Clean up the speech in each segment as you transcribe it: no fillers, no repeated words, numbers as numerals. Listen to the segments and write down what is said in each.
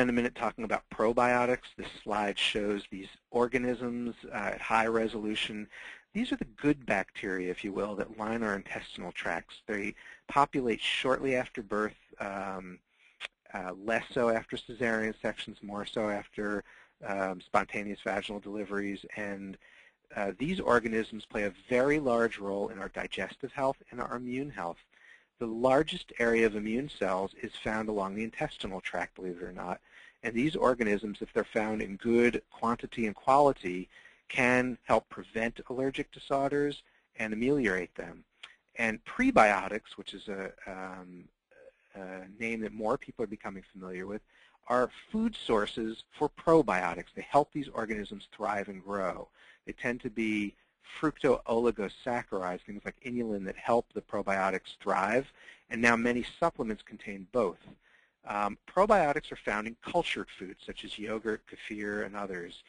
spend a minute talking about probiotics. This slide shows these organisms at high resolution. These are the good bacteria, if you will, that line our intestinal tracts. They populate shortly after birth, less so after cesarean sections, more so after spontaneous vaginal deliveries. And these organisms play a very large role in our digestive health and our immune health. The largest area of immune cells is found along the intestinal tract, believe it or not. And these organisms, if they're found in good quantity and quality, can help prevent allergic disorders and ameliorate them. And prebiotics, which is a name that more people are becoming familiar with, are food sources for probiotics. They help these organisms thrive and grow. They tend to be fructooligosaccharides, things like inulin, that help the probiotics thrive, and now many supplements contain both. Probiotics are found in cultured foods such as yogurt, kefir, and others.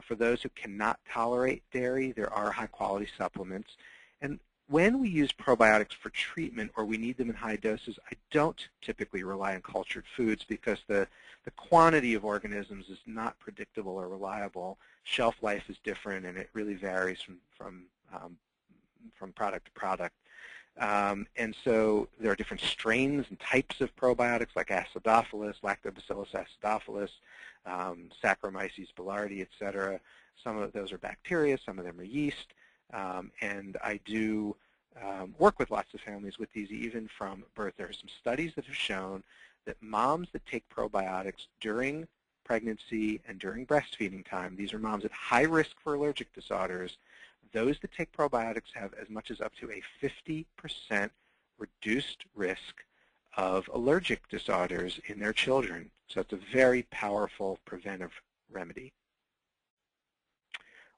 For those who cannot tolerate dairy, there are high-quality supplements. And when we use probiotics for treatment or we need them in high doses, I don't typically rely on cultured foods because the quantity of organisms is not predictable or reliable. Shelf life is different, and it really varies from product to product. And so there are different strains and types of probiotics like Acidophilus, Lactobacillus acidophilus, Saccharomyces boulardii, etc. Some of those are bacteria, some of them are yeast. And I do work with lots of families with these even from birth. There are some studies that have shown that moms that take probiotics during pregnancy and during breastfeeding time, these are moms at high risk for allergic disorders, those that take probiotics have as much as up to a 50% reduced risk of allergic disorders in their children. So it's a very powerful preventive remedy.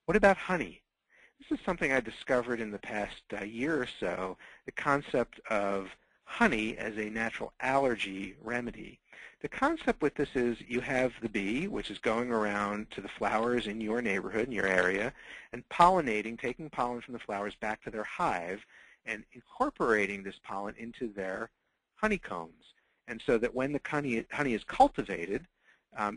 What about honey? This is something I discovered in the past year or so, the concept of honey as a natural allergy remedy. The concept with this is you have the bee, which is going around to the flowers in your neighborhood, in your area, and pollinating, taking pollen from the flowers back to their hive and incorporating this pollen into their honeycombs. And so that when the honey is cultivated,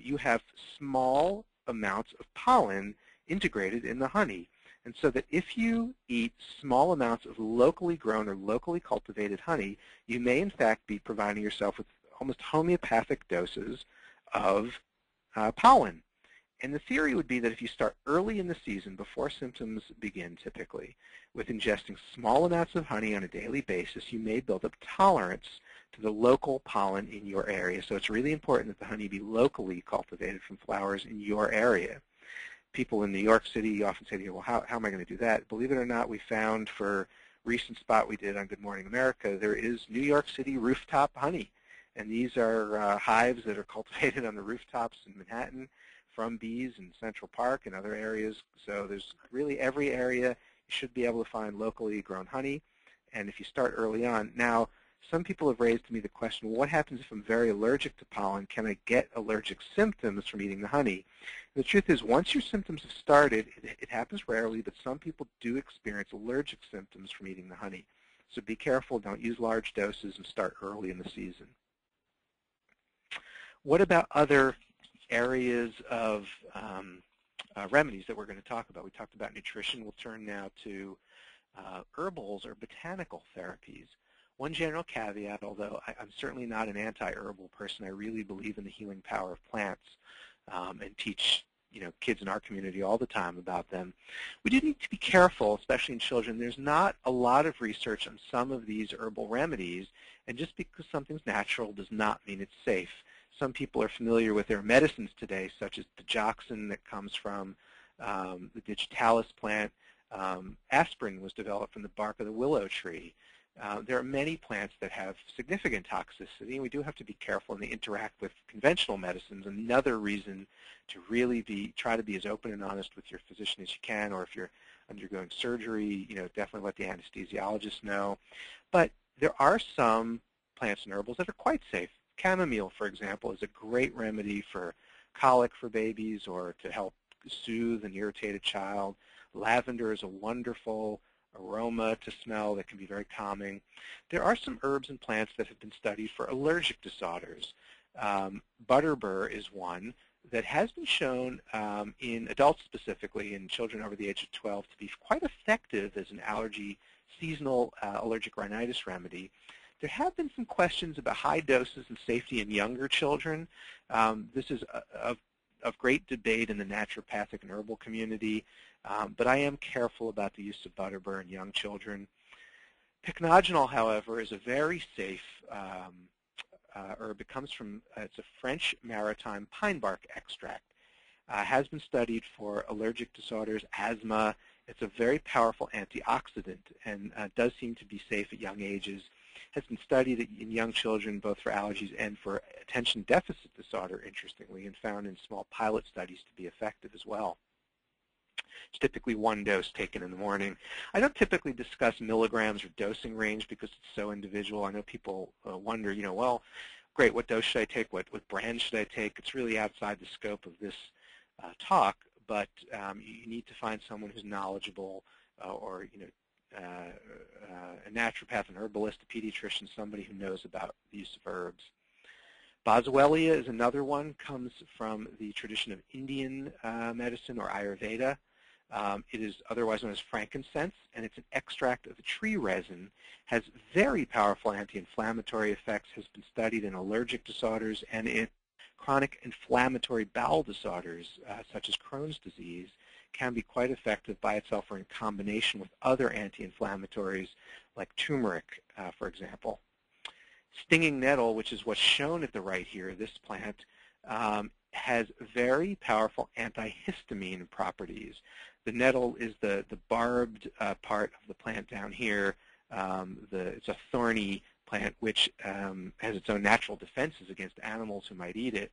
you have small amounts of pollen integrated in the honey. And so that if you eat small amounts of locally grown or locally cultivated honey, you may in fact be providing yourself with almost homeopathic doses of pollen. And the theory would be that if you start early in the season, before symptoms begin typically, with ingesting small amounts of honey on a daily basis, you may build up tolerance to the local pollen in your area. So it's really important that the honey be locally cultivated from flowers in your area. People in New York City often say to you, well, how am I going to do that? Believe it or not, we found for a recent spot we did on Good Morning America, there is New York City rooftop honey. And these are hives that are cultivated on the rooftops in Manhattan from bees in Central Park and other areas. So there's really every area you should be able to find locally grown honey. And if you start early on, now some people have raised to me the question, well, what happens if I'm very allergic to pollen? Can I get allergic symptoms from eating the honey? And the truth is, once your symptoms have started, it happens rarely, but some people do experience allergic symptoms from eating the honey. So be careful, don't use large doses, and start early in the season. What about other areas of remedies that we're going to talk about? We talked about nutrition. We'll turn now to herbals or botanical therapies. One general caveat, although I'm certainly not an anti-herbal person, I really believe in the healing power of plants and teach kids in our community all the time about them. We do need to be careful, especially in children. There's not a lot of research on some of these herbal remedies, and just because something's natural does not mean it's safe. Some people are familiar with their medicines today, such as digoxin that comes from the digitalis plant. Aspirin was developed from the bark of the willow tree. There are many plants that have significant toxicity, and we do have to be careful, and they interact with conventional medicines. Another reason to really try to be as open and honest with your physician as you can, or if you're undergoing surgery, definitely let the anesthesiologist know. But there are some plants and herbals that are quite safe. Chamomile, for example, is a great remedy for colic for babies or to help soothe an irritated child. Lavender is a wonderful aroma to smell that can be very calming. There are some herbs and plants that have been studied for allergic disorders. Butterbur is one that has been shown in adults specifically, in children over the age of 12, to be quite effective as an seasonal allergic rhinitis remedy. There have been some questions about high doses and safety in younger children. This is of great debate in the naturopathic and herbal community, but I am careful about the use of Butterbur in young children. Pycnogenol, however, is a very safe herb. It comes from, it's a French maritime pine bark extract. Has been studied for allergic disorders, asthma. It's a very powerful antioxidant and does seem to be safe at young ages. Has been studied in young children both for allergies and for attention deficit disorder, interestingly, and found in small pilot studies to be effective as well. It's typically one dose taken in the morning. I don't typically discuss milligrams or dosing range because it's so individual. I know people wonder, well, great, what dose should I take? What brand should I take? It's really outside the scope of this talk, but you need to find someone who's knowledgeable or a naturopath, an herbalist, a pediatrician, somebody who knows about the use of herbs. Boswellia is another one, comes from the tradition of Indian medicine or Ayurveda. It is otherwise known as frankincense, and it's an extract of the tree resin, has very powerful anti-inflammatory effects, has been studied in allergic disorders and in chronic inflammatory bowel disorders such as Crohn's disease, can be quite effective by itself or in combination with other anti-inflammatories like turmeric, for example. Stinging nettle, which is what's shown at the right here, this plant, has very powerful antihistamine properties. The nettle is the barbed part of the plant down here. It's a thorny plant which has its own natural defenses against animals who might eat it.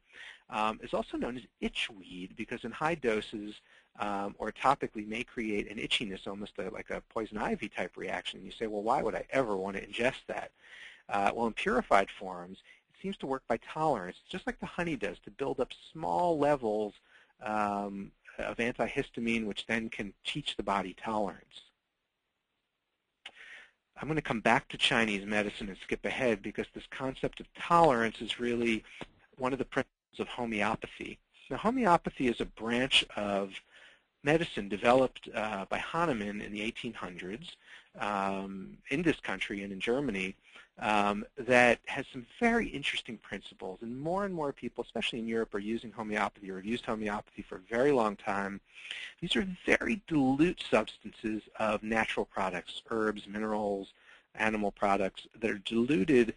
It's also known as itchweed because in high doses or topically may create an itchiness, almost like a poison ivy type reaction. And you say, well, why would I ever want to ingest that? Well, in purified forms, it seems to work by tolerance, just like the honey does, to build up small levels of antihistamine, which then can teach the body tolerance. I'm going to come back to Chinese medicine and skip ahead because this concept of tolerance is really one of the principles of homeopathy. Now, homeopathy is a branch of medicine developed by Hahnemann in the 1800s in this country and in Germany that has some very interesting principles. And more people, especially in Europe, are using homeopathy or have used homeopathy for a very long time. These are very dilute substances of natural products, herbs, minerals, animal products that are diluted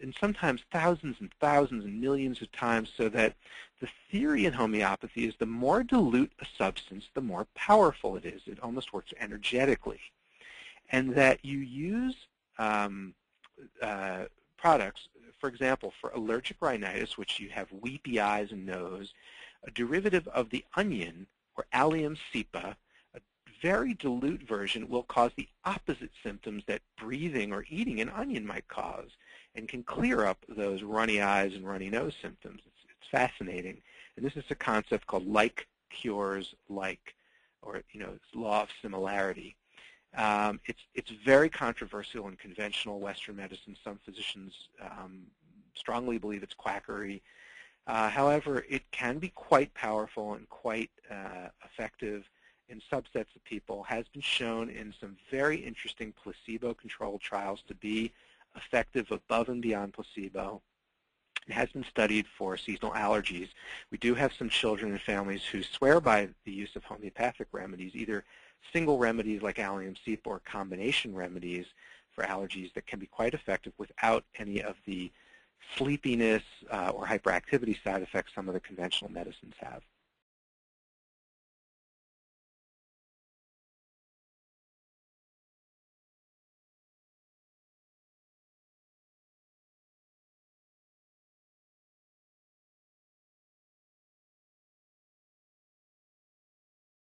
and sometimes thousands and millions of times, so that the theory in homeopathy is the more dilute a substance, the more powerful it is. It almost works energetically. And that you use products, for example, for allergic rhinitis, which you have weepy eyes and nose, a derivative of the onion, or Allium cepa, a very dilute version will cause the opposite symptoms that breathing or eating an onion might cause, and can clear up those runny eyes and runny nose symptoms. It's fascinating. And this is a concept called like cures like, or law of similarity. It's very controversial in conventional Western medicine. Some physicians strongly believe it's quackery. However, it can be quite powerful and quite effective in subsets of people, has been shown in some very interesting placebo-controlled trials to be effective above and beyond placebo. It has been studied for seasonal allergies. We do have some children and families who swear by the use of homeopathic remedies, either single remedies like Allium cepa or combination remedies for allergies that can be quite effective without any of the sleepiness or hyperactivity side effects some of the conventional medicines have.